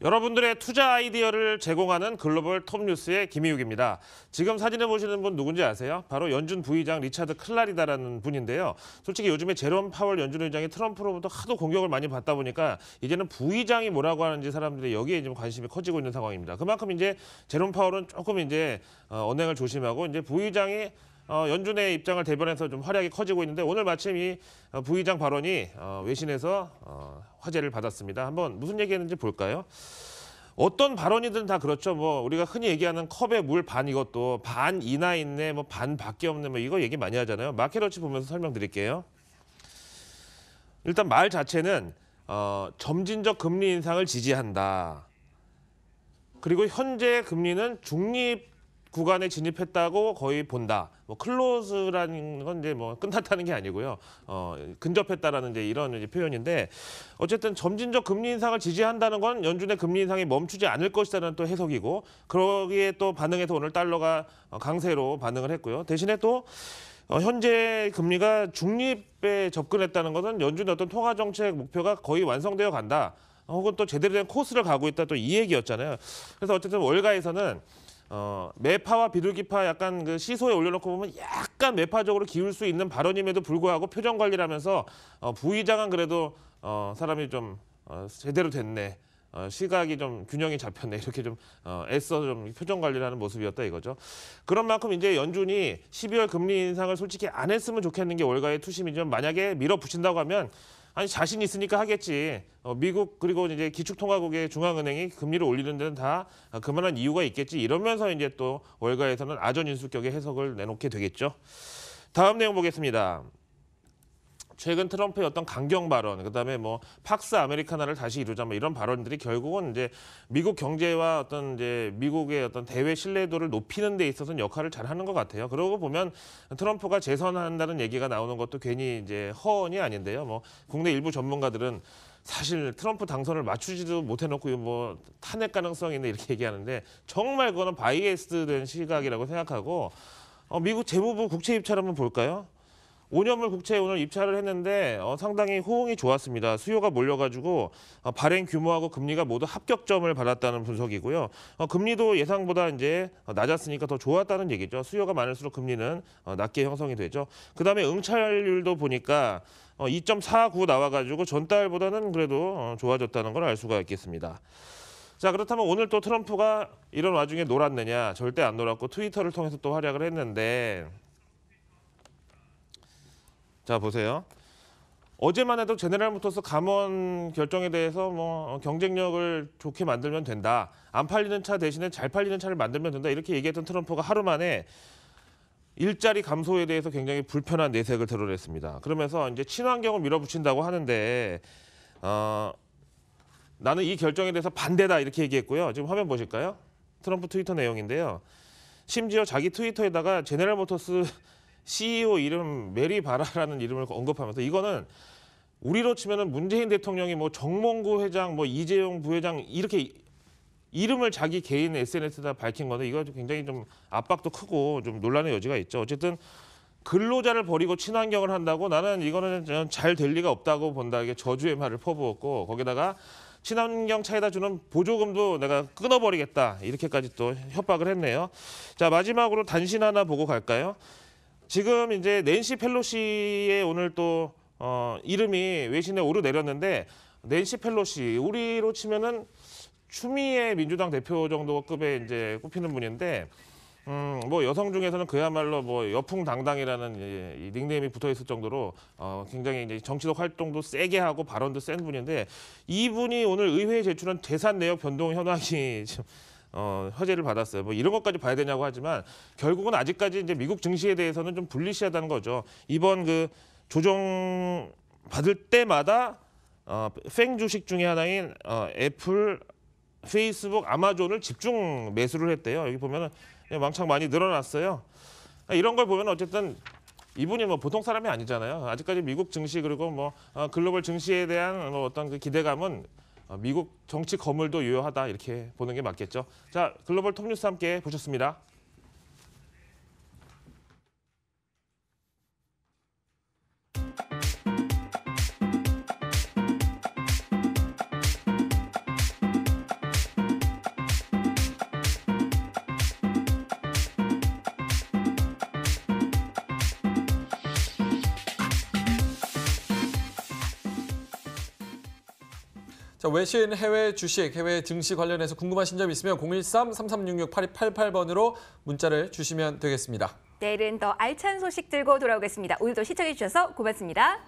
여러분들의 투자 아이디어를 제공하는 글로벌 톱뉴스의 김희욱입니다. 지금 사진을 보시는 분 누군지 아세요? 바로 연준 부의장 리차드 클라리다라는 분인데요. 솔직히 요즘에 제롬 파월 연준 의장이 트럼프로부터 하도 공격을 많이 받다 보니까 이제는 부의장이 뭐라고 하는지 사람들이 여기에 좀 관심이 커지고 있는 상황입니다. 그만큼 이제 제롬 파월은 조금 이제 언행을 조심하고 이제 부의장이 연준의 입장을 대변해서 좀 활약이 커지고 있는데 오늘 마침 이 부의장 발언이 외신에서 화제를 받았습니다. 한번 무슨 얘기했는지 볼까요? 어떤 발언이든 다 그렇죠. 뭐 우리가 흔히 얘기하는 컵에 물 반 이것도 반 이나 있네, 뭐 반밖에 없네, 뭐 이거 얘기 많이 하잖아요. 마케터치 보면서 설명드릴게요. 일단 말 자체는 점진적 금리 인상을 지지한다. 그리고 현재 금리는 중립 구간에 진입했다고 거의 본다. 뭐 클로즈라는 건 이제 뭐 끝났다는 게 아니고요. 근접했다라는 이제 이런 이제 표현인데 어쨌든 점진적 금리 인상을 지지한다는 건 연준의 금리 인상이 멈추지 않을 것이라는 또 해석이고 그러기에 또 반응해서 오늘 달러가 강세로 반응을 했고요. 대신에 또 현재 금리가 중립에 접근했다는 것은 연준의 어떤 통화 정책 목표가 거의 완성되어 간다. 혹은 또 제대로 된 코스를 가고 있다 또 이 얘기였잖아요. 그래서 어쨌든 월가에서는 매파와 비둘기파 약간 그 시소에 올려놓고 보면 약간 매파적으로 기울 수 있는 발언임에도 불구하고 표정 관리를 하면서 부의장은 그래도 사람이 좀 제대로 됐네. 시각이 좀 균형이 잡혔네. 이렇게 좀 애써 좀 표정 관리를 하는 모습이었다 이거죠. 그런 만큼 이제 연준이 12월 금리 인상을 솔직히 안 했으면 좋겠는 게 월가의 투심이지만 만약에 밀어붙인다고 하면 아니 자신 있으니까 하겠지. 미국 그리고 이제 기축통화국의 중앙은행이 금리를 올리는 데는 다 그만한 이유가 있겠지. 이러면서 이제 또 월가에서는 아전인수격의 해석을 내놓게 되겠죠. 다음 내용 보겠습니다. 최근 트럼프의 어떤 강경 발언, 그다음에 뭐 팍스 아메리카나를 다시 이루자 뭐 이런 발언들이 결국은 이제 미국 경제와 어떤 이제 미국의 어떤 대외 신뢰도를 높이는 데 있어서는 역할을 잘 하는 것 같아요. 그러고 보면 트럼프가 재선한다는 얘기가 나오는 것도 괜히 이제 허언이 아닌데요. 뭐 국내 일부 전문가들은 사실 트럼프 당선을 맞추지도 못해놓고 뭐 탄핵 가능성이 있네 이렇게 얘기하는데 정말 그거는 바이애스된 시각이라고 생각하고 미국 재무부 국채 입찰 한번 볼까요? 5년물 국채에 오늘 입찰을 했는데 상당히 호응이 좋았습니다. 수요가 몰려가지고 발행 규모하고 금리가 모두 합격점을 받았다는 분석이고요. 금리도 예상보다 이제 낮았으니까 더 좋았다는 얘기죠. 수요가 많을수록 금리는 낮게 형성이 되죠. 그다음에 응찰률도 보니까 2.49 나와가지고 전달보다는 그래도 좋아졌다는 걸 알 수가 있겠습니다. 자, 그렇다면 오늘 또 트럼프가 이런 와중에 놀았느냐? 절대 안 놀았고 트위터를 통해서 또 활약을 했는데 자 보세요. 어제만 해도 제네럴 모터스 감원 결정에 대해서 뭐 경쟁력을 좋게 만들면 된다. 안 팔리는 차 대신에 잘 팔리는 차를 만들면 된다. 이렇게 얘기했던 트럼프가 하루 만에 일자리 감소에 대해서 굉장히 불편한 내색을 드러냈습니다. 그러면서 이제 친환경을 밀어붙인다고 하는데 나는 이 결정에 대해서 반대다 이렇게 얘기했고요. 지금 화면 보실까요? 트럼프 트위터 내용인데요. 심지어 자기 트위터에다가 제네럴 모터스 CEO 이름 메리 바라라는 이름을 언급하면서 이거는 우리로 치면은 문재인 대통령이 뭐 정몽구 회장, 뭐 이재용 부회장 이렇게 이름을 자기 개인 SNS에다 밝힌 건데 이거 굉장히 좀 압박도 크고 좀 논란의 여지가 있죠. 어쨌든 근로자를 버리고 친환경을 한다고 나는 이거는 잘 될 리가 없다고 본다. 이게 저주의 말을 퍼부었고 거기다가 친환경 차에다 주는 보조금도 내가 끊어버리겠다. 이렇게까지 또 협박을 했네요. 자 마지막으로 단신 하나 보고 갈까요? 지금 이제 낸시 펠로시의 오늘 또 이름이 외신에 오르내렸는데 낸시 펠로시 우리로 치면은 추미애 민주당 대표 정도 급의 이제 꼽히는 분인데 뭐 여성 중에서는 그야말로 뭐 여풍당당이라는 이 닉네임이 붙어 있을 정도로 굉장히 이제 정치적 활동도 세게 하고 발언도 센 분인데 이분이 오늘 의회에 제출한 재산 내역 변동 현황이 지금 화제를 받았어요. 뭐 이런 것까지 봐야 되냐고 하지만 결국은 아직까지 이제 미국 증시에 대해서는 좀 불리시하다는 거죠. 이번 그 조정 받을 때마다 팽 주식 중에 하나인 애플, 페이스북, 아마존을 집중 매수를 했대요. 여기 보면은 왕창 많이 늘어났어요. 이런 걸 보면 어쨌든 이분이 뭐 보통 사람이 아니잖아요. 아직까지 미국 증시 그리고 뭐 글로벌 증시에 대한 뭐 어떤 그 기대감은 미국 정치 거물도 유효하다 이렇게 보는 게 맞겠죠. 자, 글로벌 톱뉴스 함께 보셨습니다. 자, 외신 해외 주식, 해외 증시 관련해서 궁금하신 점 있으면 013-3366-8288번으로 문자를 주시면 되겠습니다. 내일은 더 알찬 소식 들고 돌아오겠습니다. 오늘도 시청해주셔서 고맙습니다.